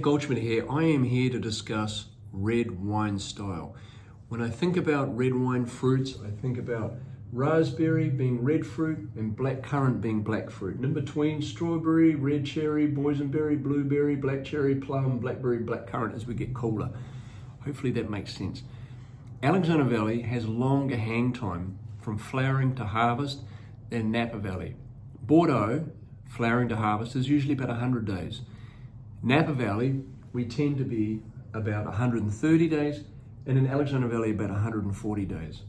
Goldschmidt here. I am here to discuss red wine style. When I think about red wine fruits, I think about raspberry being red fruit and black currant being black fruit. And in between, strawberry, red cherry, boysenberry, blueberry, black cherry, plum, blackberry, black currant as we get cooler. Hopefully that makes sense. Alexander Valley has longer hang time from flowering to harvest than Napa Valley. Bordeaux, flowering to harvest, is usually about 100 days. Napa Valley, we tend to be about 130 days, and in Alexander Valley, about 140 days.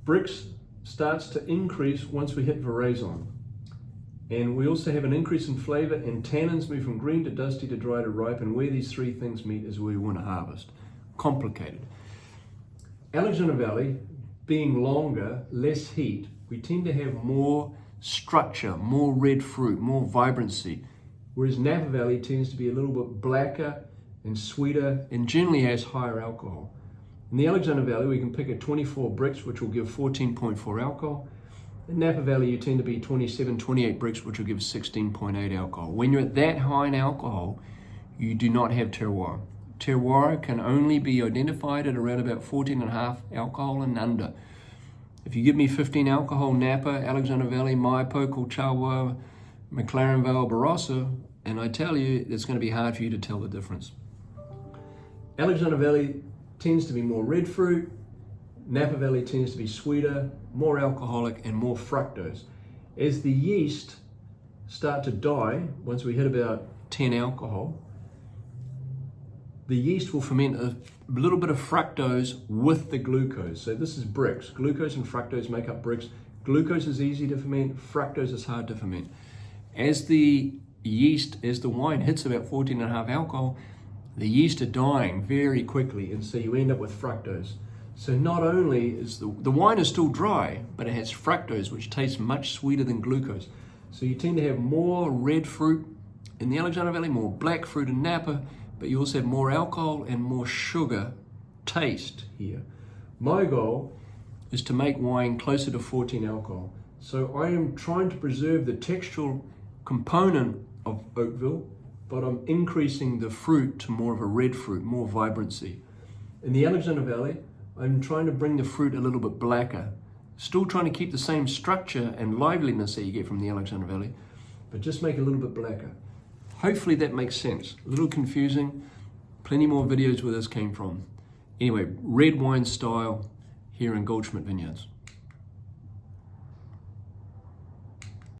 Brix starts to increase once we hit veraison. And we also have an increase in flavor, and tannins move from green to dusty to dry to ripe, and where these three things meet is where we want to harvest. Complicated. Alexander Valley, being longer, less heat, we tend to have more structure, more red fruit, more vibrancy. Whereas Napa Valley tends to be a little bit blacker and sweeter and generally has higher alcohol. In the Alexander Valley, we can pick a 24 Brix, which will give 14.4 alcohol. In Napa Valley, you tend to be 27, 28 Brix, which will give 16.8 alcohol. When you're at that high in alcohol, you do not have terroir. Terroir can only be identified at around about 14.5 alcohol and under. If you give me 15 alcohol Napa, Alexander Valley, Maipo, Colchagua, McLaren Vale, Barossa, and I tell you, it's going to be hard for you to tell the difference. Alexander Valley tends to be more red fruit. Napa Valley tends to be sweeter, more alcoholic, and more fructose. As the yeast start to die, once we hit about 10 alcohol, the yeast will ferment a little bit of fructose with the glucose. So this is Brix. Glucose and fructose make up Brix. Glucose is easy to ferment, fructose is hard to ferment. As the wine hits about 14.5 alcohol, the yeast are dying very quickly, and so you end up with fructose. So not only is the wine is still dry, but it has fructose, which tastes much sweeter than glucose. So you tend to have more red fruit in the Alexander Valley, more black fruit in Napa, but you also have more alcohol and more sugar taste here. My goal is to make wine closer to 14 alcohol. So I am trying to preserve the textural component of Oakville, but I'm increasing the fruit to more of a red fruit, more vibrancy. In the Alexander Valley, I'm trying to bring the fruit a little bit blacker, still trying to keep the same structure and liveliness that you get from the Alexander Valley, but just make it a little bit blacker. Hopefully that makes sense. A little confusing, plenty more videos where this came from. Anyway, red wine style here in Goldschmidt Vineyards.